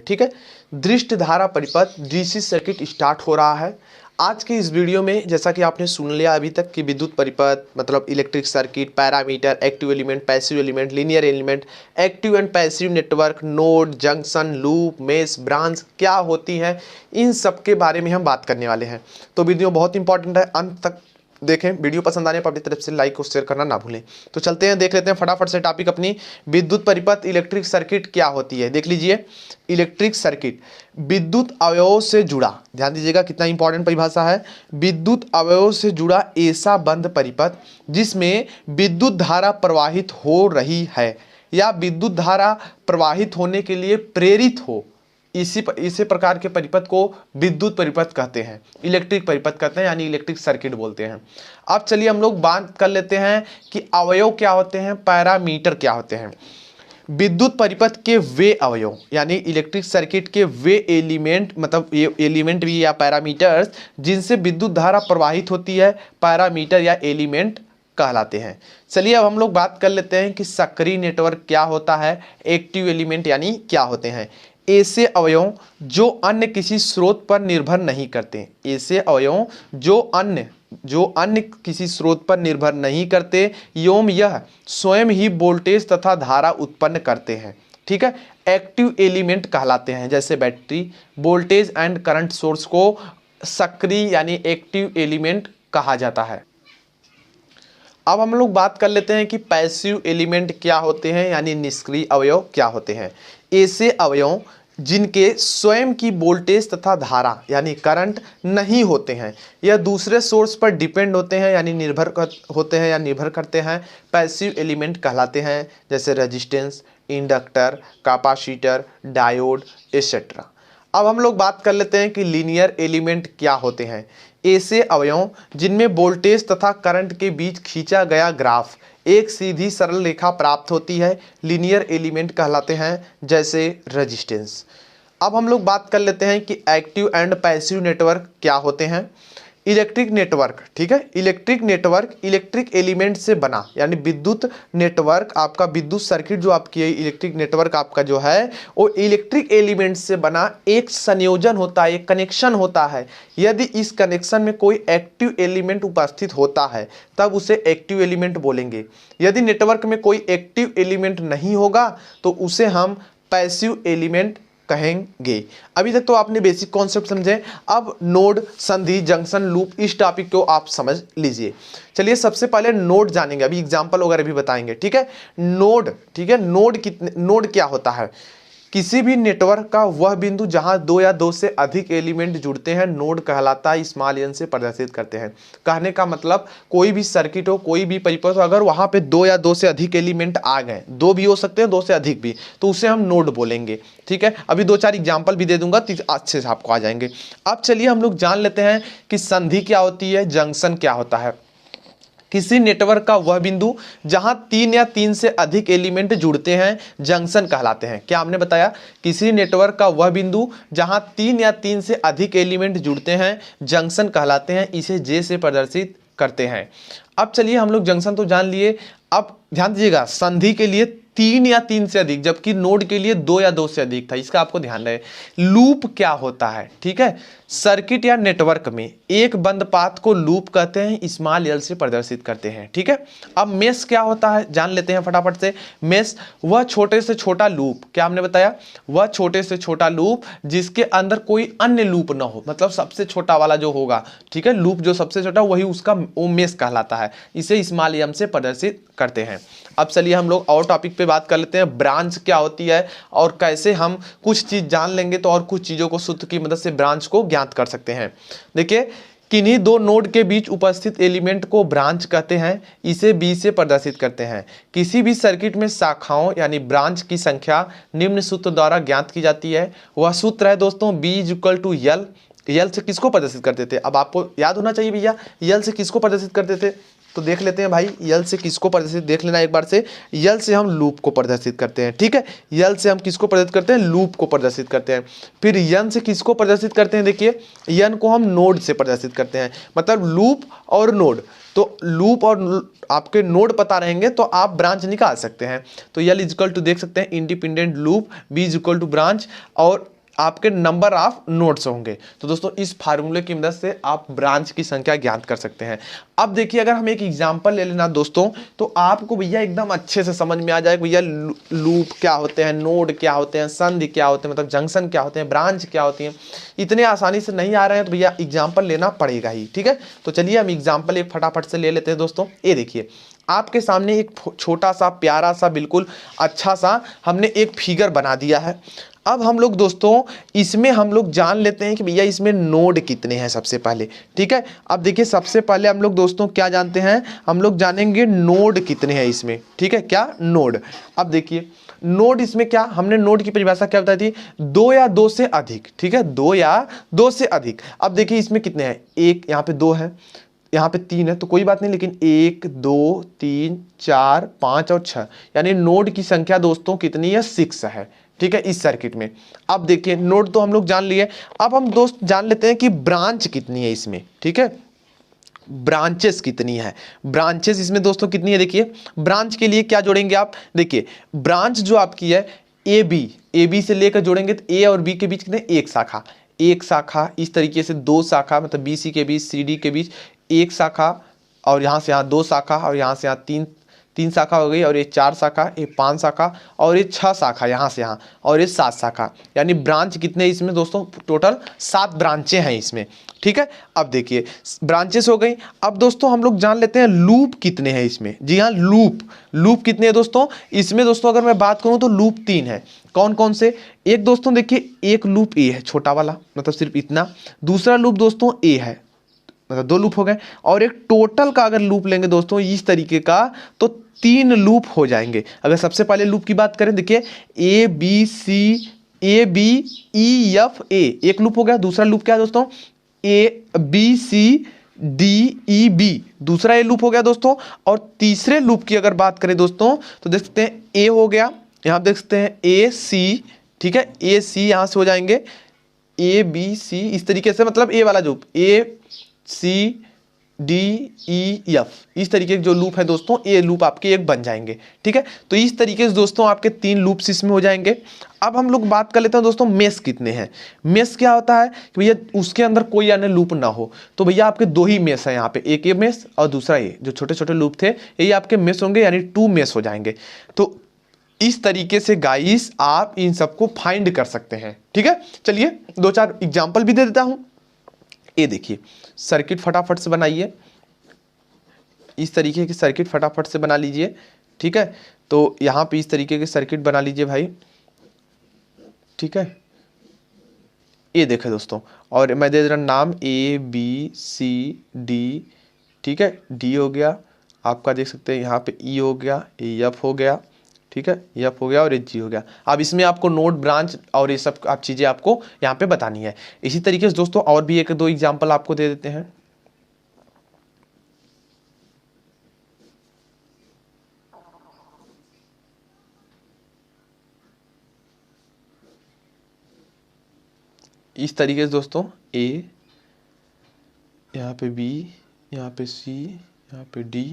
ठीक है। दृष्ट धारा परिपथ डीसी सर्किट स्टार्ट हो रहा है। आज की इस वीडियो में जैसा कि आपने सुन लिया अभी तक कि विद्युत परिपथ मतलब electric circuit, parameter, active element, passive element, linear element, active and passive network, node, junction, loop, mesh, branch क्या होती है, इन सब के बारे में हम बात करने वाले हैं। तो वीडियो बहुत इंपॉर्टेंट है, अंत तक देखें। वीडियो पसंद आने पर अपनी तरफ से लाइक और शेयर करना ना भूलें। तो चलते हैं, देख लेते हैं फटाफट से टॉपिक अपनी। विद्युत परिपथ इलेक्ट्रिक सर्किट क्या होती है, देख लीजिए। इलेक्ट्रिक सर्किट विद्युत अवयव से जुड़ा, ध्यान दीजिएगा कितना इंपॉर्टेंट परिभाषा है। विद्युत अवयव से जुड़ा ऐसा बंद परिपथ जिसमें विद्युत धारा प्रवाहित हो रही है या विद्युत धारा प्रवाहित होने के लिए प्रेरित हो, इसी प्रकार के परिपथ को विद्युत परिपथ कहते हैं, इलेक्ट्रिक परिपथ कहते हैं, यानी इलेक्ट्रिक सर्किट बोलते हैं। अब चलिए हम लोग बात कर लेते हैं कि अवयव क्या होते हैं, पैरामीटर क्या होते हैं। विद्युत परिपथ के वे अवयव यानी इलेक्ट्रिक सर्किट के वे एलिमेंट, मतलब ये एलिमेंट भी या पैरामीटर्स जिनसे विद्युत धारा प्रवाहित होती है, पैरामीटर या एलिमेंट कहलाते हैं। चलिए अब हम लोग बात कर लेते हैं कि सक्रिय नेटवर्क क्या होता है, एक्टिव एलिमेंट यानी क्या होते हैं। ऐसे अवयव जो अन्य किसी स्रोत पर निर्भर नहीं करते, ऐसे अवयव जो अन्य किसी स्रोत पर निर्भर नहीं करते एवं यह स्वयं ही वोल्टेज तथा धारा उत्पन्न करते हैं, ठीक है, एक्टिव एलिमेंट कहलाते हैं। जैसे battery, voltage and current source को सक्रिय यानी एक्टिव एलिमेंट कहा जाता है। अब हम लोग बात कर लेते हैं कि पैसिव एलिमेंट क्या होते हैं, यानी निष्क्रिय अवयव क्या होते हैं। ऐसे अवयव जिनके स्वयं की वोल्टेज तथा धारा यानी करंट नहीं होते हैं, यह दूसरे सोर्स पर डिपेंड होते हैं यानी निर्भर करते हैं, पैसिव एलिमेंट कहलाते हैं। जैसे resistance, inductor, capacitor, diode etcetera. अब हम लोग बात कर लेते हैं कि लीनियर एलिमेंट क्या होते हैं। ऐसे अवयव जिनमें वोल्टेज तथा करंट के बीच खींचा गया ग्राफ एक सीधी सरल रेखा प्राप्त होती है, लीनियर एलिमेंट कहलाते हैं। जैसे रेजिस्टेंस। अब हम लोग बात कर लेते हैं कि एक्टिव एंड पैसिव नेटवर्क क्या होते हैं। इलेक्ट्रिक नेटवर्क, ठीक है, इलेक्ट्रिक नेटवर्क इलेक्ट्रिक एलिमेंट से बना यानी विद्युत नेटवर्क, आपका विद्युत सर्किट जो आपकी इलेक्ट्रिक नेटवर्क आपका जो है वो इलेक्ट्रिक एलिमेंट से बना एक संयोजन होता है, एक कनेक्शन होता है। यदि इस कनेक्शन में कोई एक्टिव एलिमेंट उपस्थित होता है तब उसे एक्टिव एलिमेंट बोलेंगे। यदि नेटवर्क में कोई एक्टिव एलिमेंट नहीं होगा तो उसे हम पैसिव एलिमेंट कहेंगे। अभी तक तो आपने बेसिक कॉन्सेप्ट समझे। अब नोड, संधि, जंक्शन, लूप, इस टॉपिक को आप समझ लीजिए। चलिए सबसे पहले नोड जानेंगे, अभी एग्जांपल वगैरह भी बताएंगे, ठीक है। नोड, ठीक है, नोड क्या होता है, किसी भी नेटवर्क का वह बिंदु जहां दो या दो से अधिक एलिमेंट जुड़ते हैं नोड कहलाता है, स्मॉल एन से प्रदर्शित करते हैं। कहने का मतलब कोई भी सर्किट हो, कोई भी परिपथ हो, अगर वहां पे दो या दो से अधिक एलिमेंट आ गए, दो भी हो सकते हैं, दो से अधिक भी, तो उसे हम नोड बोलेंगे, ठीक है। अभी दो चार एग्जाम्पल भी दे दूंगा तो अच्छे से आपको आ जाएंगे। अब चलिए हम लोग जान लेते हैं कि संधि क्या होती है, जंक्शन क्या होता है। किसी नेटवर्क का वह बिंदु जहां तीन या तीन से अधिक एलिमेंट जुड़ते हैं जंक्शन कहलाते हैं। क्या हमने बताया, किसी नेटवर्क का वह बिंदु जहां तीन या तीन से अधिक एलिमेंट जुड़ते हैं जंक्शन कहलाते हैं। इसे जे से प्रदर्शित करते हैं। अब चलिए हम लोग जंक्शन तो जान लिए। अब ध्यान दीजिएगा, संधि के लिए तीन या तीन से अधिक, जबकि नोड के लिए दो या दो से अधिक था, इसका आपको ध्यान रहे। लूप क्या होता है, ठीक है, सर्किट या नेटवर्क में एक बंद पाथ को लूप कहते हैं, स्मॉल एल से प्रदर्शित करते हैं, ठीक है। अब मेश क्या होता है जान लेते हैं फटाफट से। मेश वह छोटे से छोटा लूप, क्या हमने बताया, वह छोटे से छोटा लूप जिसके अंदर कोई अन्य लूप ना हो, मतलब सबसे छोटा वाला जो होगा, ठीक है, लूप जो सबसे छोटा वही उसका वो मेश कहलाता है। इसे स्मॉल एम से प्रदर्शित करते हैं। अब चलिए हम लोग और टॉपिक पे बात कर लेते हैं, ब्रांच क्या होती है और कैसे हम कुछ चीज जान लेंगे तो और कुछ चीजों को सूत्र की मदद से ब्रांच को ज्ञात कर सकते हैं। देखिए, किन्हीं दो नोड के बीच उपस्थित एलिमेंट को ब्रांच कहते हैं, इसे बी से प्रदर्शित करते हैं। किसी भी सर्किट में शाखाओं यानी ब्रांच की संख्या निम्न सूत्र द्वारा ज्ञात की जाती है। वह सूत्र है दोस्तों B = L। यल से किसको प्रदर्शित करते थे, अब आपको याद होना चाहिए भैया, यल से किसको प्रदर्शित करते थे, तो देख लेते हैं भाई, यल से किसको प्रदर्शित, देख लेना एक बार से। यल से हम लूप को प्रदर्शित करते हैं, ठीक है। यल से हम किसको प्रदर्शित करते हैं, लूप को प्रदर्शित करते हैं। फिर यन से किसको प्रदर्शित करते हैं, देखिए यन को हम नोड से प्रदर्शित करते हैं, मतलब लूप और नोड। तो लूप और आपके नोड पता रहेंगे तो आप ब्रांच निकाल सकते हैं। तो यल इज इक्वल टू देख सकते हैं independent loop, b is equal to branch, और आपके नंबर ऑफ नोड्स होंगे। तो दोस्तों इस फार्मूले की मदद से आप ब्रांच की संख्या ज्ञात कर सकते हैं। अब देखिए अगर हम एक एग्जांपल ले लेना दोस्तों, तो आपको भैया एकदम अच्छे से समझ में आ जाएगा भैया लूप क्या होते हैं, नोड क्या होते हैं, संधि क्या होते हैं, मतलब जंक्शन क्या होते हैं, ब्रांच क्या होती हैं। इतने आसानी से नहीं आ रहे हैं तो भैया एग्जाम्पल लेना पड़ेगा ही, ठीक है। तो चलिए हम एग्जाम्पल एक फटाफट से ले लेते हैं दोस्तों। ये देखिए आपके सामने एक छोटा सा प्यारा सा बिल्कुल अच्छा सा हमने एक फिगर बना दिया है। अब हम लोग दोस्तों इसमें हम लोग जान लेते हैं कि भैया इसमें नोड कितने हैं सबसे पहले, ठीक है। अब देखिए सबसे पहले हम लोग दोस्तों क्या जानते हैं, हम लोग जानेंगे नोड कितने हैं इसमें, ठीक है, क्या नोड। अब देखिए नोड इसमें क्या, हमने नोड की परिभाषा क्या बताई थी, दो या दो से अधिक, ठीक है, दो या दो से अधिक। अब देखिए इसमें कितने हैं, एक यहाँ पे दो है, यहाँ पे तीन है, तो कोई बात नहीं, लेकिन एक दो तीन चार पाँच और छः, यानी नोड की संख्या दोस्तों कितनी है, 6 है, ठीक है, इस सर्किट में। अब देखिए नोड तो हम लोग जान लिए, अब हम दोस्त जान लेते हैं कि ब्रांच कितनी है इसमें, ठीक है, ब्रांचेस कितनी है। ब्रांचेस इसमें दोस्तों कितनी है, देखिए ब्रांच के लिए क्या जोड़ेंगे आप, देखिए ब्रांच जो आपकी है ए बी से लेकर जोड़ेंगे तो ए और बी के बीच कितने, एक शाखा, इस तरीके से दो शाखा, मतलब बी सी के बीच, सी डी के बीच एक शाखा, और यहाँ से यहाँ दो शाखा, और यहाँ से यहाँ तीन शाखा हो गई, और ये 4 शाखा, ये 5 शाखा, और ये 6 शाखा यहाँ से यहाँ, और ये 7 शाखा, यानी ब्रांच कितने इसमें दोस्तों, टोटल 7 ब्रांचें हैं इसमें, ठीक है। अब देखिए ब्रांचेस हो गई। अब दोस्तों हम लोग जान लेते हैं लूप कितने हैं इसमें। जी हाँ, लूप कितने हैं दोस्तों इसमें। दोस्तों अगर मैं बात करूं तो लूप 3 है। कौन कौन से, एक दोस्तों देखिए एक लूप ए है छोटा वाला, मतलब सिर्फ इतना। दूसरा लूप दोस्तों ए है, मतलब 2 लूप हो गए। और एक टोटल का अगर लूप लेंगे दोस्तों इस तरीके का, तो 3 लूप हो जाएंगे। अगर सबसे पहले लूप की बात करें, देखिए A B E F A, एक लूप हो गया। दूसरा लूप क्या है दोस्तों, A B C D E B, दूसरा ए लूप हो गया दोस्तों। और तीसरे लूप की अगर बात करें दोस्तों, तो देख सकते हैं ए हो गया, यहां देख सकते हैं ए सी, ठीक है, ए सी यहां से हो जाएंगे, ए बी सी इस तरीके से, मतलब ए वाला loop A C D E F, इस तरीके के जो लूप है दोस्तों, ये लूप आपके एक बन जाएंगे, ठीक है। तो इस तरीके से दोस्तों आपके 3 लूप्स इसमें हो जाएंगे। अब हम लोग बात कर लेते हैं दोस्तों मेश कितने हैं। मेश क्या होता है कि भैया उसके अंदर कोई अन्य लूप ना हो, तो भैया आपके 2 ही मेश है यहाँ पे, एक ये मेश और दूसरा ये, जो छोटे छोटे लूप थे यही आपके मेश होंगे, यानी 2 मेश हो जाएंगे। तो इस तरीके से गाइस आप इन सबको फाइंड कर सकते हैं, ठीक है। चलिए 2-4 एग्जाम्पल भी दे देता हूं। ये देखिए सर्किट फटाफट से बनाइए, इस तरीके की सर्किट फटाफट से बना लीजिए, ठीक है। तो यहाँ पे इस तरीके के सर्किट बना लीजिए भाई, ठीक है। ये देखें दोस्तों, और मैं दे दे रहा नाम ए बी सी डी, ठीक है, डी हो गया आपका, देख सकते हैं यहाँ पे ई हो गया, एफ हो गया, ठीक है, एफ हो गया, और जी हो गया। अब इसमें आपको नोड, ब्रांच और ये सब आप चीज़ें आपको यहाँ पे बतानी है। इसी तरीके से दोस्तों और भी 1-2 एग्जाम्पल आपको दे देते हैं। इस तरीके से दोस्तों ए, यहाँ पे बी, यहाँ पे सी, यहाँ पे डी,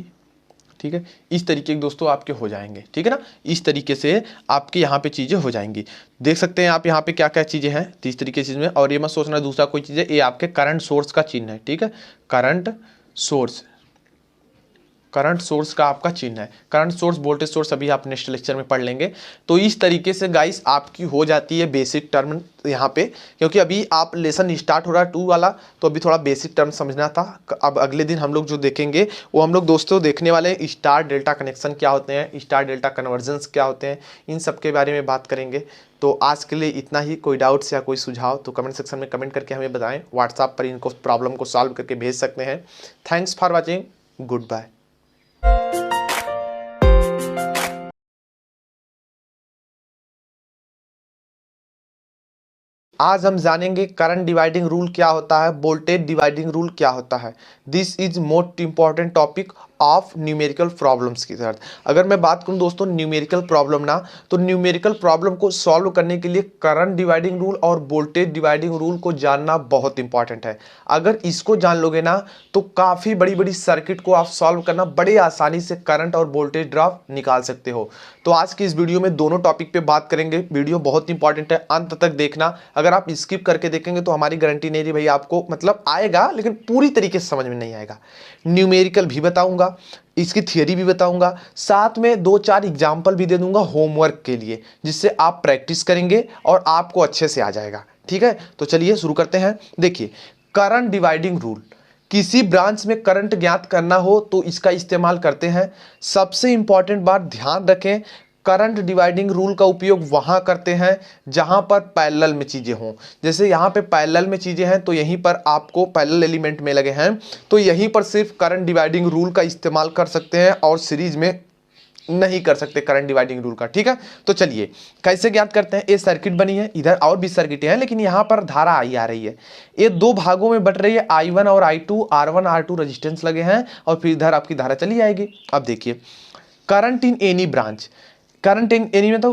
ठीक है, इस तरीके के दोस्तों आपके हो जाएंगे, ठीक है ना। इस तरीके से आपके यहाँ पे चीज़ें हो जाएंगी। देख सकते हैं आप यहाँ पे क्या क्या चीज़ें हैं, तो इस तरीके से चीज़ में। और ये मत सोचना दूसरा कोई चीज़ है, ये आपके करंट सोर्स का चिन्ह है, ठीक है, करंट सोर्स का आपका चिन्ह है। करंट सोर्स, वोल्टेज सोर्स अभी आप नेक्स्ट लेक्चर में पढ़ लेंगे। तो इस तरीके से गाइस आपकी हो जाती है बेसिक टर्म यहाँ पे, क्योंकि अभी आप लेसन स्टार्ट हो रहा है 2 वाला, तो अभी थोड़ा बेसिक टर्म समझना था। अब अगले दिन हम लोग जो देखेंगे वो हम लोग दोस्तों देखने वाले हैं स्टार डेल्टा कनेक्शन क्या होते हैं, स्टार डेल्टा कन्वर्जन्स क्या होते हैं, इन सब के बारे में बात करेंगे। तो आज के लिए इतना ही। कोई डाउट्स या कोई सुझाव तो कमेंट सेक्शन में कमेंट करके हमें बताएं। व्हाट्सएप पर इनको प्रॉब्लम को सॉल्व करके भेज सकते हैं। Thanks for watching, goodbye. आज हम जानेंगे करंट डिवाइडिंग रूल क्या होता है, वोल्टेज डिवाइडिंग रूल क्या होता है। This is most important topic of numerical problems की तरह। अगर मैं बात करूं दोस्तों न्यूमेरिकल प्रॉब्लम ना, तो न्यूमेरिकल प्रॉब्लम को सॉल्व करने के लिए करंट डिवाइडिंग रूल और वोल्टेज डिवाइडिंग रूल को जानना बहुत इंपॉर्टेंट है। अगर इसको जान लोगे ना तो काफ़ी बड़ी बड़ी सर्किट को आप सॉल्व करना बड़े आसानी से करंट और वोल्टेज ड्रॉप निकाल सकते हो। तो आज की इस वीडियो में दोनों टॉपिक पे बात करेंगे। वीडियो बहुत इंपॉर्टेंट है, अंत तक देखना। अगर आप स्किप करके देखेंगे तो हमारी गारंटी नहीं रही भाई आपको मतलब आएगा लेकिन पूरी तरीके से समझ में नहीं आएगा। न्यूमेरिकल भी बताऊंगा, इसकी थियरी भी बताऊंगा, साथ में 2-4 एग्जाम्पल भी दे दूंगा होमवर्क के लिए, जिससे आप प्रैक्टिस करेंगे और आपको अच्छे से आ जाएगा। ठीक है, तो चलिए शुरू करते हैं। देखिए, करंट डिवाइडिंग रूल, किसी ब्रांच में करंट ज्ञात करना हो तो इसका इस्तेमाल करते हैं। सबसे इंपॉर्टेंट बात ध्यान रखें, करंट डिवाइडिंग रूल का उपयोग वहां करते हैं जहां पर पैरेलल में चीजें हों। जैसे यहां पे पैरेलल में चीजें हैं तो यहीं पर आपको पैरेलल एलिमेंट में लगे हैं तो यहीं पर सिर्फ करंट डिवाइडिंग रूल का इस्तेमाल कर सकते हैं और सीरीज में नहीं कर सकते करंट डिवाइडिंग रूल का। ठीक है, तो चलिए कैसे ज्ञात करते हैं। ये सर्किट बनी है, इधर और भी सर्किटें हैं लेकिन यहां पर धारा आई आ रही है। ये दो भागों में बट रही है, I1 और I2, R1 R2 रेजिस्टेंस लगे हैं और फिर इधर आपकी धारा चली आएगी। अब देखिए, current in any branch, current in any में तो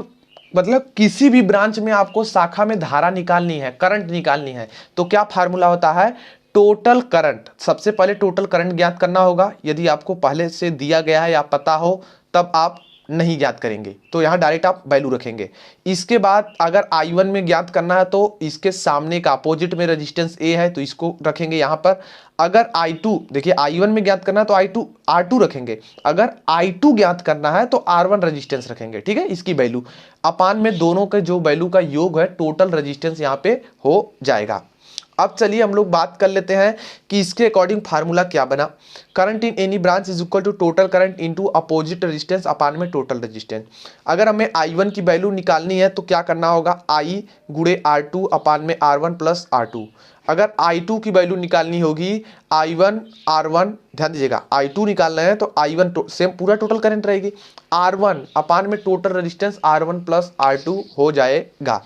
मतलब किसी भी ब्रांच में आपको शाखा में धारा निकालनी है, करंट निकालनी है तो क्या फार्मूला होता है, टोटल करंट। सबसे पहले टोटल करंट ज्ञात करना होगा। यदि आपको पहले से दिया गया है या पता हो तब आप नहीं ज्ञात करेंगे तो यहां डायरेक्ट आप वैल्यू रखेंगे। इसके बाद अगर I1 में ज्ञात करना है तो इसके सामने का अपोजिट में रेजिस्टेंस A है तो इसको रखेंगे यहां पर। अगर I2, देखिए I1 में ज्ञात करना है तो I2 R2 रखेंगे। अगर I2 ज्ञात करना है तो R1 रेजिस्टेंस रखेंगे। ठीक है, इसकी वैल्यू अपान में दोनों के जो वैल्यू का योग है टोटल रेजिस्टेंस यहां पे हो जाएगा। अब चलिए हम लोग बात कर लेते हैं कि इसके अकॉर्डिंग फार्मूला क्या बना। Current in any branch is equal to total current into opposite resistance upon में टोटल रेजिस्टेंस। अगर हमें I1 की वैल्यू निकालनी है तो क्या करना होगा, I गुणे R2 अपान में R1 प्लस R2। अगर I2 की वैल्यू निकालनी होगी I1 R1, ध्यान दीजिएगा I2 निकालना है तो I1 सेम पूरा टोटल करंट रहेगी, R1 अपान में total resistance R1 plus R2 हो जाएगा।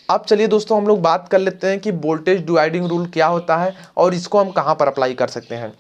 अब चलिए दोस्तों हम लोग बात कर लेते हैं कि वोल्टेज डिवाइडिंग रूल क्या होता है और इसको हम कहां पर अप्लाई कर सकते हैं।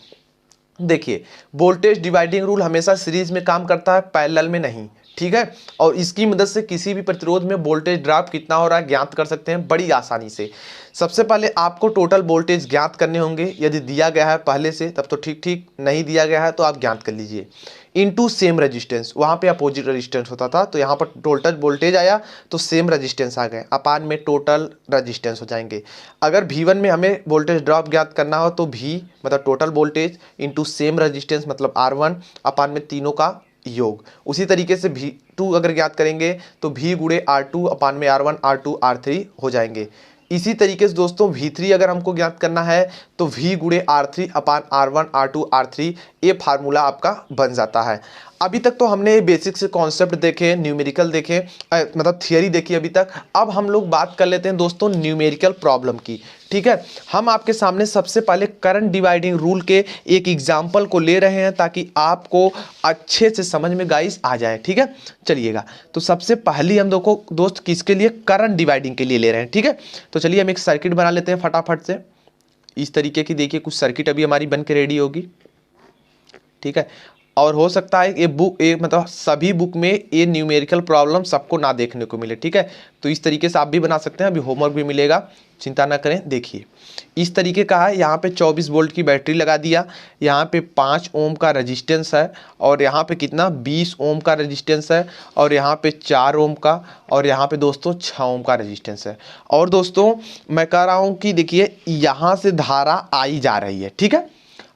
देखिए, वोल्टेज डिवाइडिंग रूल हमेशा सीरीज में काम करता है, पैरेलल में नहीं। ठीक है, और इसकी मदद से किसी भी प्रतिरोध में वोल्टेज ड्रॉप कितना हो रहा है ज्ञात कर सकते हैं बड़ी आसानी से। सबसे पहले आपको टोटल वोल्टेज ज्ञात करने होंगे। यदि दिया गया है पहले से तब तो ठीक ठीक, नहीं दिया गया है तो आप ज्ञात कर लीजिए। इनटू सेम रेजिस्टेंस, वहां पे अपोजिट रेजिस्टेंस होता था तो यहाँ पर टोटल वोल्टेज आया तो सेम रेजिस्टेंस आ गए, अपान में टोटल रेजिस्टेंस हो जाएंगे। अगर V1 में हमें वोल्टेज ड्रॉप ज्ञात करना हो तो V मतलब total voltage into same resistance मतलब R1 अपान में तीनों का योग। उसी तरीके से V2 अगर ज्ञात करेंगे तो V गुणे R2 अपान में R1 R2 R3 हो जाएंगे। इसी तरीके से दोस्तों V3 अगर हमको ज्ञात करना है तो V गुणे R3 अपान R1 R2 R3, ये फार्मूला आपका बन जाता है। अभी तक तो हमने बेसिक से कॉन्सेप्ट देखे, न्यूमेरिकल देखे, मतलब थियरी देखी अभी तक। अब हम लोग बात कर लेते हैं दोस्तों न्यूमेरिकल प्रॉब्लम की। ठीक है, हम आपके सामने सबसे पहले करंट डिवाइडिंग रूल के एक एग्जाम्पल को ले रहे हैं ताकि आपको अच्छे से समझ में गाइस आ जाए। ठीक है, चलिएगा तो सबसे पहली हम देखो दोस्त किसके लिए, करंट डिवाइडिंग के लिए ले रहे हैं। ठीक है, तो चलिए हम एक सर्किट बना लेते हैं फटाफट से। इस तरीके की देखिए कुछ सर्किट अभी हमारी बन के रेडी होगी। ठीक है, और हो सकता है ये बुक मतलब सभी बुक में ये न्यूमेरिकल प्रॉब्लम सबको ना देखने को मिले। ठीक है, तो इस तरीके से आप भी बना सकते हैं, अभी होमवर्क भी मिलेगा, चिंता ना करें। देखिए इस तरीके का है, यहाँ पे 24 वोल्ट की बैटरी लगा दिया, यहाँ पे 5 ओम का रेजिस्टेंस है और यहाँ पे कितना 20 ओम का रेजिस्टेंस है और यहाँ पे 4 ओम का और यहाँ पे दोस्तों 6 ओम का रेजिस्टेंस है। और दोस्तों मैं कह रहा हूँ कि देखिए यहाँ से धारा आई जा रही है। ठीक है,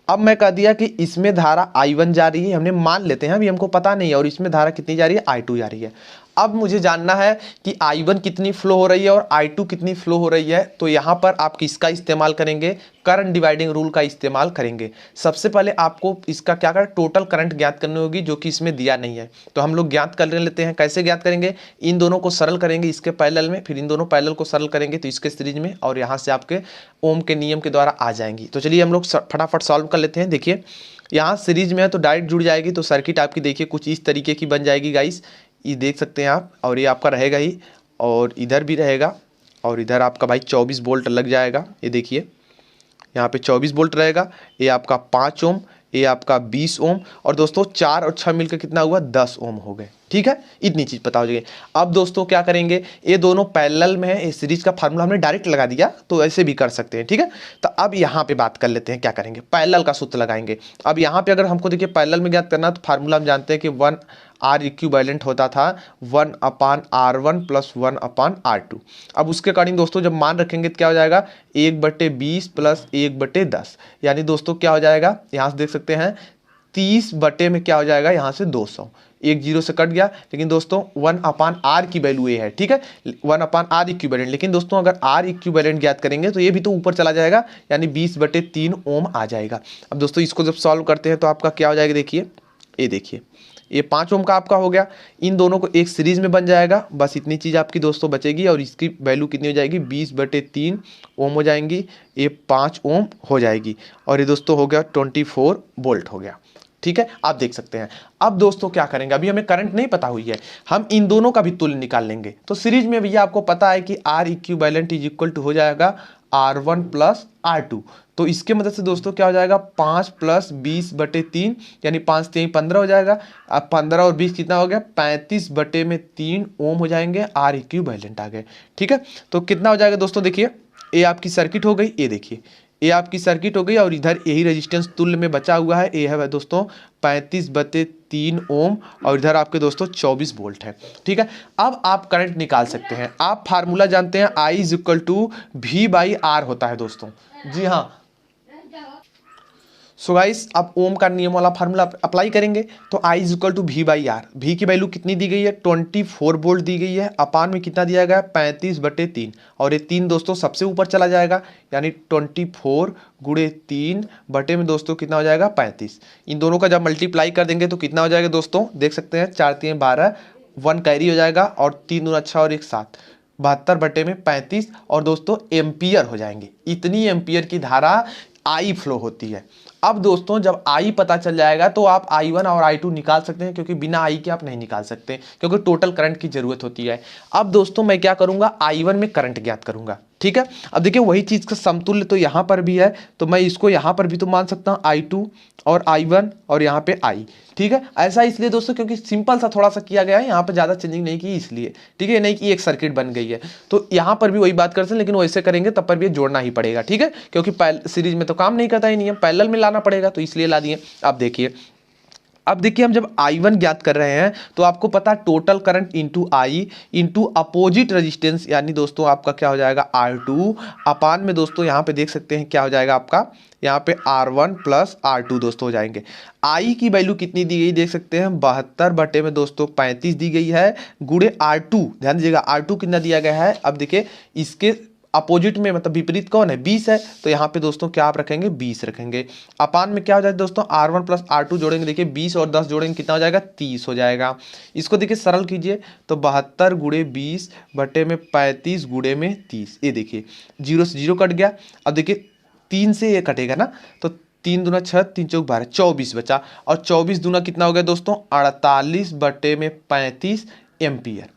अब मैं कह दिया कि इसमें धारा I1 जा रही है, हमने मान लेते हैं, अभी हमको पता नहीं है, और इसमें धारा कितनी जा रही है, I2 जा रही है। अब मुझे जानना है कि I1 कितनी फ्लो हो रही है और I2 कितनी फ्लो हो रही है। तो यहाँ पर आप किसका इस्तेमाल करेंगे, करंट डिवाइडिंग रूल का इस्तेमाल करेंगे। सबसे पहले आपको इसका क्या करना, टोटल करंट ज्ञात करनी होगी जो कि इसमें दिया नहीं है। तो हम लोग ज्ञात कर लेते हैं। कैसे ज्ञात करेंगे, इन दोनों को सरल करेंगे इसके पैरेलल में, फिर इन दोनों पैरेलल को सरल करेंगे तो इसके सीरीज में, और यहाँ से आपके ओम के नियम के द्वारा आ जाएंगी। तो चलिए हम लोग फटाफट सॉल्व कर लेते हैं। देखिए यहाँ सीरीज में है तो डायरेक्ट जुड़ जाएगी, तो सर्किट आपकी देखिए कुछ इस तरीके की बन जाएगी गाइस, ये देख सकते हैं आप, और ये आपका रहेगा ही और इधर भी रहेगा। और इधर आपका भाई 24 वोल्ट लग जाएगा। ये देखिए यहाँ पे 24 वोल्ट रहेगा। ये आपका 5 ओम, ये आपका 20 ओम, और दोस्तों 4 और 6 मिलकर कितना हुआ 10 ओम हो गए। ठीक है, इतनी चीज़ पता हो जाएगी। अब दोस्तों क्या करेंगे, ये दोनों पैरेलल में है, इस सीरीज का फार्मूला हमने डायरेक्ट लगा दिया, तो ऐसे भी कर सकते हैं। ठीक है, तो अब यहाँ पे बात कर लेते हैं क्या करेंगे, पैरेलल का सूत्र लगाएंगे। अब यहाँ पे अगर हमको देखिए पैरेलल में ज्ञात करना, तो फार्मूला हम जानते हैं कि 1 R इक्विवेलेंट होता था 1/R1 प्लस 1/R2। अब उसके अकॉर्डिंग दोस्तों जब मान रखेंगे तो क्या हो जाएगा 1/20 प्लस 1/10, यानी दोस्तों क्या हो जाएगा, यहाँ से देख सकते हैं 30 बटे में क्या हो जाएगा यहाँ से 200, एक जीरो से कट गया। लेकिन दोस्तों 1/R की वैल्यू ये है। ठीक है, 1/R इक्विवेलेंट, लेकिन दोस्तों अगर R इक्विवेलेंट ज्ञात करेंगे तो ये भी तो ऊपर चला जाएगा, यानी 20/3 ओम आ जाएगा। अब दोस्तों इसको जब सॉल्व करते हैं तो आपका क्या हो जाएगा, देखिए ये देखिए ये 5 ओम का आपका हो गया, इन दोनों को एक सीरीज में बन जाएगा। बस इतनी चीज़ आपकी दोस्तों बचेगी, और इसकी वैल्यू कितनी हो जाएगी 20/3 ओम हो जाएंगी, ये 5 ओम हो जाएगी, और ये दोस्तों हो गया 24 वोल्ट हो गया। ठीक है, आप देख सकते हैं। अब दोस्तों क्या करेंगे, अभी हमें करंट नहीं पता हुई है, हम इन दोनों का भी तुल्य निकाल लेंगे। तो सीरीज में भैया आपको पता है कि R equivalent is equal to हो जाएगा R1 प्लस R2। तो इसके मदद से दोस्तों क्या हो जाएगा 5 प्लस 20/3, यानी 5 3 15 हो जाएगा। अब 15 और 20 कितना हो गया 35/3 ओम हो जाएंगे, R इक्विवेलेंट आ गए। ठीक है, तो कितना हो जाएगा दोस्तों, देखिए ये आपकी सर्किट हो गई, ये देखिए ये आपकी सर्किट हो गई, और इधर यही रेजिस्टेंस तुल्य में बचा हुआ है, ये है दोस्तों 35/3 ओम, और इधर आपके दोस्तों 24 वोल्ट है। ठीक है, अब आप करंट निकाल सकते हैं। आप फार्मूला जानते हैं I is equal to V/R होता है दोस्तों। जी हाँ, सो गाइस आप ओम का नियम वाला फार्मूला अप्लाई करेंगे, तो I is equal to V/R। V की वैल्यू कितनी दी गई है 24 वोल्ट दी गई है, अपान में कितना दिया गया है 35/3, और ये 3 दोस्तों सबसे ऊपर चला जाएगा, यानी 24 गुणे 3 बटे में दोस्तों कितना हो जाएगा 35। इन दोनों का जब मल्टीप्लाई कर देंगे तो कितना हो जाएगा दोस्तों, देख सकते हैं 4 3 12, 1 कैरी हो जाएगा, और 3 दूना 6 और 1 7, 72/35, और दोस्तों एम्पियर हो जाएंगे। इतनी एम्पियर की धारा I फ्लो होती है। अब दोस्तों जब I पता चल जाएगा तो आप I1 और I2 निकाल सकते हैं, क्योंकि बिना I के आप नहीं निकाल सकते, क्योंकि टोटल करंट की जरूरत होती है। अब दोस्तों मैं क्या करूंगा, I1 में करंट ज्ञात करूंगा। ठीक है, अब देखिए वही चीज का समतुल्य तो यहाँ पर भी है, तो मैं इसको यहाँ पर भी तो मान सकता हूँ I2 और I1 और यहाँ पे I। ठीक है, ऐसा इसलिए दोस्तों क्योंकि सिंपल सा थोड़ा सा किया गया है, यहाँ पे ज़्यादा चेंजिंग नहीं की इसलिए। ठीक है, नहीं कि एक सर्किट बन गई है, तो यहाँ पर भी वही बात करते हैं, लेकिन वैसे करेंगे तब पर भी जोड़ना ही पड़ेगा। ठीक है, क्योंकि सीरीज में तो काम नहीं करता ही नहीं है, पैरेलल में लाना पड़ेगा, तो इसलिए ला दिए। अब देखिए हम जब I1 ज्ञात कर रहे हैं तो आपको पता total current into I into opposite resistance, यानी दोस्तों आपका क्या हो जाएगा R2 अपान में दोस्तों यहाँ पे देख सकते हैं क्या हो जाएगा आपका, यहाँ पे R1 प्लस R2 दोस्तों हो जाएंगे। I की वैल्यू कितनी दी गई देख सकते हैं 72 बटे में दोस्तों 35 दी गई है, गुणे R2, ध्यान दीजिएगा R2 कितना दिया गया है। अब देखिए इसके अपोजिट में मतलब विपरीत कौन है 20 है, तो यहाँ पे दोस्तों क्या आप रखेंगे 20 रखेंगे। अपान में क्या हो जाएगा दोस्तों R1 प्लस R2 जोड़ेंगे, देखिए 20 और 10 जोड़ेंगे कितना हो जाएगा 30 हो जाएगा। इसको देखिए सरल कीजिए तो 72 गुणे 20 बटे में 35 गुणे में 30, ये देखिए 0 से 0 कट गया। अब देखिए 3 से ये कटेगा ना, तो 3 दूना 6 3 चौक 12 24 बचा, और 24 दूना कितना हो गया दोस्तों 48 बटे में 35 एम्पियर।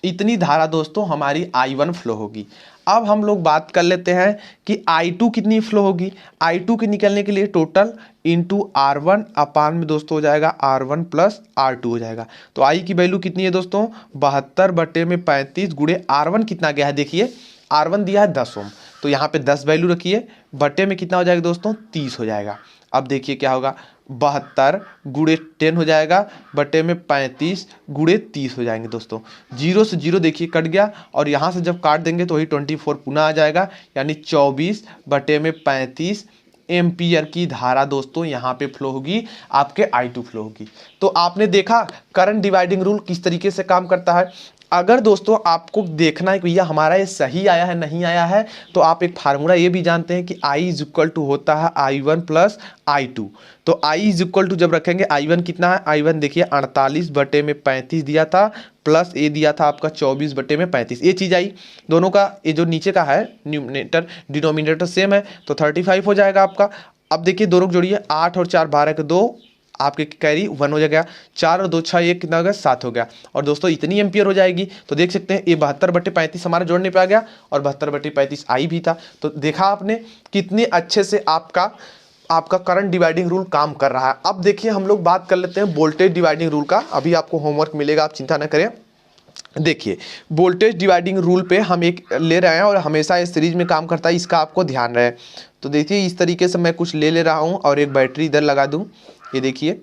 इतनी धारा दोस्तों हमारी I1 फ्लो होगी। अब हम लोग बात कर लेते हैं कि I2 कितनी फ्लो होगी। I2 के निकलने के लिए टोटल इंटू R1 अपान में दोस्तों हो जाएगा R1 प्लस R2 हो जाएगा। तो I की वैल्यू कितनी है दोस्तों 72 बटे में 35 गुणे R1 कितना गया है, देखिए R1 दिया है 10 ओम, तो यहाँ पे 10 वैल्यू रखिए, बटे में कितना हो जाएगा दोस्तों 30 हो जाएगा। अब देखिए क्या होगा 72 गुणे 10 हो जाएगा, बटे में 35 गुणे 30 हो जाएंगे दोस्तों। 0 से 0 देखिए कट गया, और यहाँ से जब काट देंगे तो वही 24 पुनः आ जाएगा, यानी 24 बटे में 35 एम्पियर की धारा दोस्तों यहाँ पे फ्लो होगी, आपके I2 फ्लो होगी। तो आपने देखा करंट डिवाइडिंग रूल किस तरीके से काम करता है। अगर दोस्तों आपको देखना है कि भैया हमारा ये सही आया है नहीं आया है, तो आप एक फार्मूला ये भी जानते हैं कि I इज इक्वल टू होता है I1 प्लस I2। तो I इज इक्वल टू जब रखेंगे I1 कितना है, I1 देखिए 48 बटे में 35 दिया था, प्लस ए दिया था आपका 24 बटे में 35, ये चीज़ आई। दोनों का ये जो नीचे का है न्यूमरेटर डिनोमिनेटर सेम है, तो 35 हो जाएगा आपका। अब देखिए दोनों जोड़िए 8 और 4 12 के 2, आपके कैरी 1 हो जाएगा, 4 और 2 6 1 कितना हो गया 7 हो गया। और दोस्तों इतनी एम्पियर हो जाएगी। तो देख सकते हैं ये 72/35 हमारा जोड़ने पे आ गया और 72/35 आई भी था। तो देखा आपने कितने अच्छे से आपका करंट डिवाइडिंग रूल काम कर रहा है। अब देखिए हम लोग बात कर लेते हैं वोल्टेज डिवाइडिंग रूल का। अभी आपको होमवर्क मिलेगा, आप चिंता न करें। देखिए वोल्टेज डिवाइडिंग रूल पे हम एक ले रहे हैं और हमेशा इस सीरीज में काम करता है, इसका आपको ध्यान रहे। तो देखिए इस तरीके से मैं कुछ ले रहा हूँ और एक बैटरी इधर लगा दूँ। ये देखिए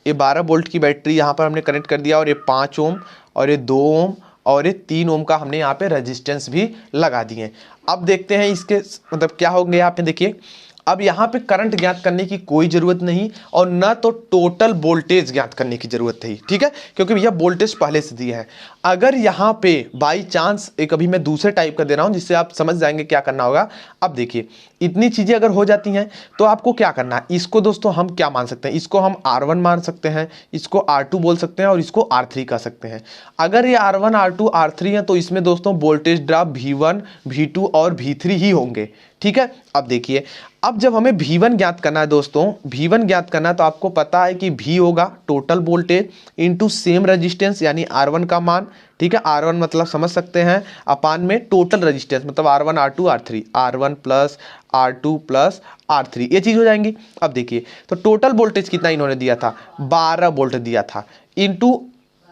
ये 12 वोल्ट की बैटरी यहाँ पर हमने कनेक्ट कर दिया और ये 5 ओम और ये 2 ओम और ये 3 ओम का हमने यहाँ पे रेजिस्टेंस भी लगा दिए। अब देखते हैं इसके मतलब क्या होंगे यहाँ पे। देखिए अब यहाँ पे करंट ज्ञात करने की कोई ज़रूरत नहीं और ना तो टोटल वोल्टेज ज्ञात करने की ज़रूरत है, ठीक है, क्योंकि भैया वोल्टेज पहले से दिया है। अगर यहाँ पे बाई चांस एक अभी मैं दूसरे टाइप का दे रहा हूँ जिससे आप समझ जाएंगे क्या करना होगा। अब देखिए इतनी चीज़ें अगर हो जाती हैं तो आपको क्या करना है। इसको दोस्तों हम क्या मान सकते हैं, इसको हम R1 मान सकते हैं, इसको R2 बोल सकते हैं और इसको R3 कह सकते हैं। अगर ये R1 R2 R3 है तो इसमें दोस्तों वोल्टेज ड्रॉप V1 V2 और V3 ही होंगे, ठीक है। अब देखिए अब जब हमें V1 ज्ञात करना है दोस्तों, V1 ज्ञात करना है तो आपको पता है कि V होगा total voltage into same resistance यानी R1 का मान, ठीक है। R1 मतलब समझ सकते हैं अपान में टोटल रेजिस्टेंस मतलब R1 R2 R3, R1 plus R2 plus R3 ये चीज़ हो जाएंगी। अब देखिए तो टोटल वोल्टेज कितना इन्होंने दिया था 12 वोल्ट दिया था इंटू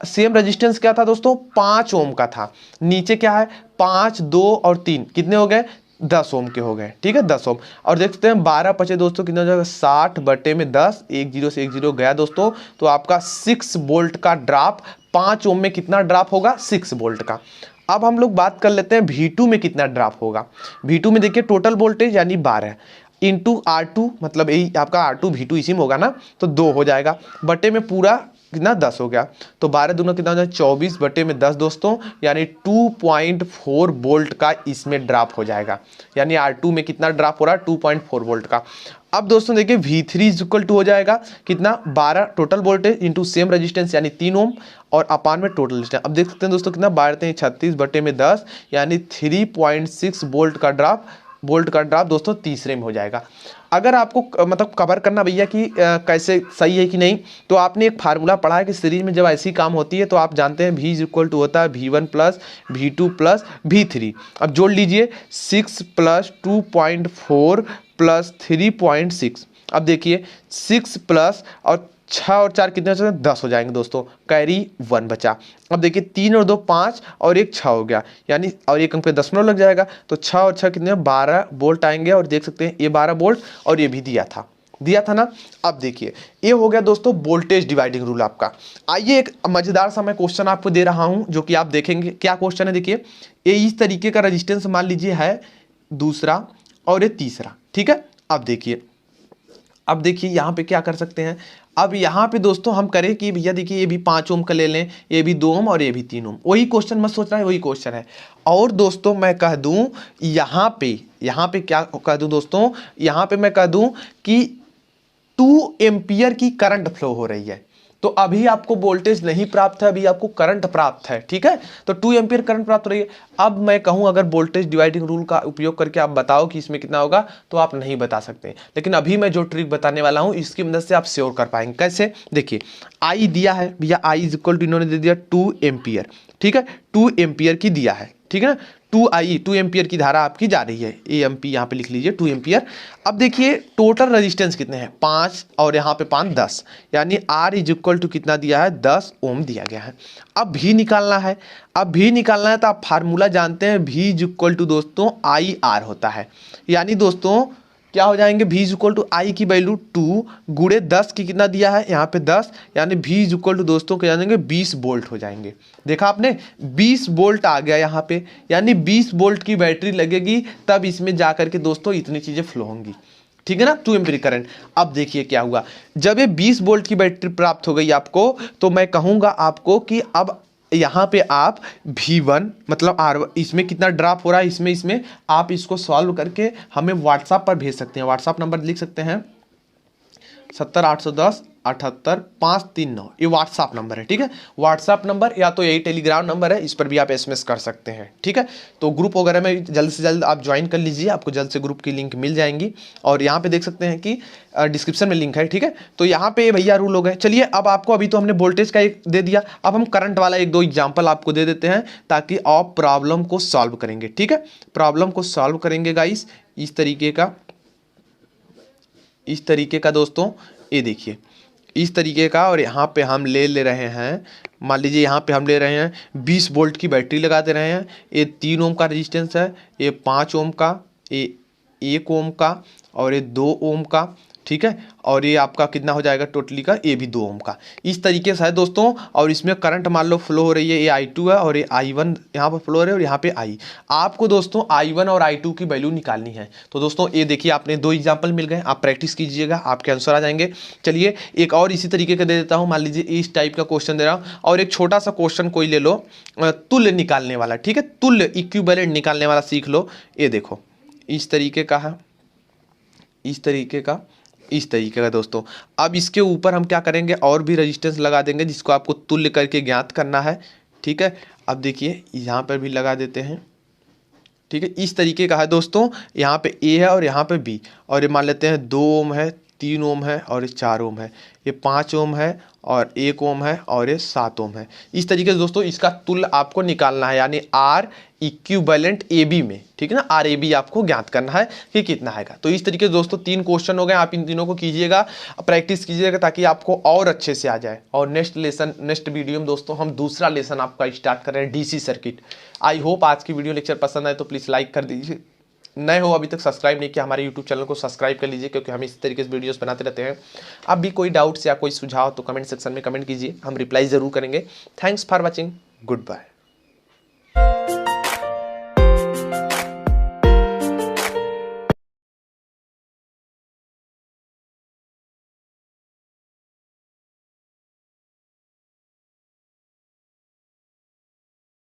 सेम रेजिस्टेंस क्या था दोस्तों 5 ओम का था। नीचे क्या है 5 2 और 3 कितने हो गए 10 ओम के हो गए, ठीक है 10 ओम। और देखते हैं 12 पचे दोस्तों कितना हो जाएगा 60/10, 1 0 से 1 0 गया दोस्तों। तो आपका 6 वोल्ट का ड्रॉप 5 ओम में कितना ड्रॉप होगा 6 वोल्ट का। अब हम लोग बात कर लेते हैं V2 में कितना ड्रॉप होगा। V2 में देखिए टोटल वोल्टेज यानी 12 इंटू R2 मतलब यही आपका R2 V2 इसी में होगा ना तो 2 हो जाएगा बटे में पूरा कितना 10 हो गया। तो 12 दूना कितना हो जाए 24/10 दोस्तों यानी 2.4 वोल्ट का इसमें ड्रॉप हो जाएगा। यानी R2 में कितना ड्रॉप हो रहा है 2.4 वोल्ट का। अब दोस्तों देखिए V3 इज इक्वल टू हो जाएगा कितना 12 total voltage into same resistance यानी 3 ओम और अपान में टोटल रेजिस्टेंस। अब देख सकते हैं दोस्तों कितना 12 36/10 यानी 3.6 वोल्ट का ड्रॉप दोस्तों तीसरे में हो जाएगा। अगर आपको मतलब कवर करना भैया कि कैसे सही है कि नहीं तो आपने एक फार्मूला पढ़ा है कि सीरीज में जब ऐसी काम होती है तो आप जानते हैं V इज इक्वल टू होता है V1 plus V2 plus V3। अब जोड़ लीजिए 6 प्लस 2.4 प्लस 3.6। अब देखिए 6 प्लस और 6 और 4 कितने हो जाएंगे 10 हो जाएंगे दोस्तों, कैरी 1 बचा। अब देखिए 3 और 2 5 और 1 6 हो गया यानी और एक अंक पे दशमलव लग जाएगा तो 6 और 6 कितने 12 वोल्ट आएंगे। और देख सकते हैं ये 12 वोल्ट और ये भी दिया था ना। अब देखिए ये हो गया दोस्तों वोल्टेज डिवाइडिंग रूल आपका। आइए एक मजेदार सा मैं क्वेश्चन आपको दे रहा हूं जो कि आप देखेंगे क्या क्वेश्चन है। देखिए ये इस तरीके का रेजिस्टेंस मान लीजिए है दूसरा और ये तीसरा, ठीक है। अब देखिए यहाँ पे क्या कर सकते हैं। अब यहाँ पे दोस्तों हम करें कि भैया देखिए ये भी 5 ओम का ले लें, ये भी 2 ओम और ये भी 3 ओम। वही क्वेश्चन मत सोच रहा है, वही क्वेश्चन है। और दोस्तों मैं कह दूं यहाँ पे क्या कह दूं दोस्तों, यहाँ पे मैं कह दूं कि 2 एम्पियर की करंट फ्लो हो रही है। तो अभी आपको वोल्टेज नहीं प्राप्त है, अभी आपको करंट प्राप्त है, ठीक है। तो 2 एम्पियर करंट प्राप्त हो रही है। अब मैं कहूं अगर वोल्टेज डिवाइडिंग रूल का उपयोग करके आप बताओ कि इसमें कितना होगा तो आप नहीं बता सकते। लेकिन अभी मैं जो ट्रिक बताने वाला हूं इसकी मदद से आप श्योर कर पाएंगे। कैसे देखिए आई दिया है भैया, आई इज इक्वल टू इन्होंने दे दिया 2 एम्पियर, ठीक है 2 एम्पियर की दिया है, ठीक है ना। 2 एम्पियर की धारा आपकी जा रही है, एएमपी यहाँ पे लिख लीजिए 2 एम्पियर। अब देखिए टोटल रेजिस्टेंस कितने हैं 5 और यहाँ पे 5 10 यानी R इज इक्वल टू कितना दिया है 10 ओम दिया गया है। अब भी निकालना है, तो आप फार्मूला जानते हैं V इज इक्वल टू दोस्तों IR होता है। यानी दोस्तों क्या हो जाएंगे V इज इक्वल टू आई की वैल्यू 2 गुणे 10 की कितना दिया है यहाँ पे 10 यानी V इज इक्वल टू दोस्तों क्या जाएंगे 20 वोल्ट हो जाएंगे। देखा आपने 20 वोल्ट आ गया यहाँ पे, यानी 20 वोल्ट की बैटरी लगेगी तब इसमें जाकर के दोस्तों इतनी चीजें फ्लो होंगी, ठीक है ना 2 एम्पीयर करंट। अब देखिए क्या हुआ जब ये 20 वोल्ट की बैटरी प्राप्त हो गई आपको तो मैं कहूंगा आपको कि अब यहाँ पे आप V1 मतलब R1 इसमें कितना ड्रॉप हो रहा है इसमें आप इसको सॉल्व करके हमें व्हाट्सएप पर भेज सकते हैं। व्हाट्सएप नंबर लिख सकते हैं 70 810 78539 ये व्हाट्सअप नंबर है, ठीक है। व्हाट्सअप नंबर या तो यही टेलीग्राम नंबर है, इस पर भी आप SMS कर सकते हैं, ठीक है। तो ग्रुप वगैरह में जल्द से जल्द आप ज्वाइन कर लीजिए, आपको जल्द से ग्रुप की लिंक मिल जाएंगी। और यहाँ पे देख सकते हैं कि डिस्क्रिप्शन में लिंक है, ठीक है। तो यहाँ पे भैया रूल हो गए। चलिए अब आपको अभी तो हमने वोल्टेज का एक दे दिया, अब हम करंट वाला एक दो एग्जाम्पल आपको दे देते हैं ताकि आप प्रॉब्लम को सॉल्व करेंगे, ठीक है। प्रॉब्लम को सॉल्व करेंगे गाइस इस तरीके का दोस्तों, ये देखिए इस तरीके का। और यहाँ पे हम ले रहे हैं, मान लीजिए यहाँ पे हम ले रहे हैं 20 वोल्ट की बैटरी लगा दे रहे हैं। ये 3 ओम का रेजिस्टेंस है, ये 5 ओम का, ये 1 ओम का और ये 2 ओम का, ठीक है। और ये आपका कितना हो जाएगा टोटली का, ये भी 2 ओम का। इस तरीके से है दोस्तों। और इसमें करंट मान लो फ्लो हो रही है, ये I2 है और ये I1 यहाँ पर फ्लो हो रही है और यहाँ पे I। आपको दोस्तों I1 और I2 की वैल्यू निकालनी है। तो दोस्तों ये देखिए आपने 2 एग्जाम्पल मिल गए, आप प्रैक्टिस कीजिएगा, आपके आंसर आ जाएंगे। चलिए एक और इसी तरीके का दे देता हूँ, मान लीजिए इस टाइप का क्वेश्चन दे रहा हूँ और एक छोटा सा क्वेश्चन कोई ले लो, तुल्य निकालने वाला, ठीक है। तुल्य इक्विवेलेंट निकालने वाला सीख लो। ये देखो इस तरीके का है, इस तरीके का दोस्तों। अब इसके ऊपर हम क्या करेंगे, और भी रेजिस्टेंस लगा देंगे जिसको आपको तुल्य करके ज्ञात करना है, ठीक है। अब देखिए यहाँ पर भी लगा देते हैं, ठीक है। इस तरीके का है दोस्तों, यहाँ पे A है और यहाँ पे B, और ये मान लेते हैं 2 ओम है, 3 ओम है और ये 4 ओम है, ये 5 ओम है और 1 ओम है और ये 7 ओम है। इस तरीके से दोस्तों इसका तुल्य आपको निकालना है, यानी R इक्विवेलेंट AB में, ठीक है ना। RAB आपको ज्ञात करना है कि कितना आएगा। तो इस तरीके से दोस्तों 3 क्वेश्चन हो गए, आप इन तीनों को कीजिएगा, प्रैक्टिस कीजिएगा ताकि आपको और अच्छे से आ जाए। और नेक्स्ट वीडियो में दोस्तों हम दूसरा लेसन आपका स्टार्ट कर रहे हैं, DC सर्किट। आई होप आज की वीडियो लेक्चर पसंद आए तो प्लीज़ लाइक कर दीजिए, नए हो अभी तक सब्सक्राइब नहीं किया हमारे यूट्यूब चैनल को सब्सक्राइब कर लीजिए, क्योंकि हम इस तरीके से वीडियोस बनाते रहते हैं। अब भी कोई डाउट्स या कोई सुझाव तो कमेंट सेक्शन में कमेंट कीजिए, हम रिप्लाई ज़रूर करेंगे। Thanks for watching, good bye.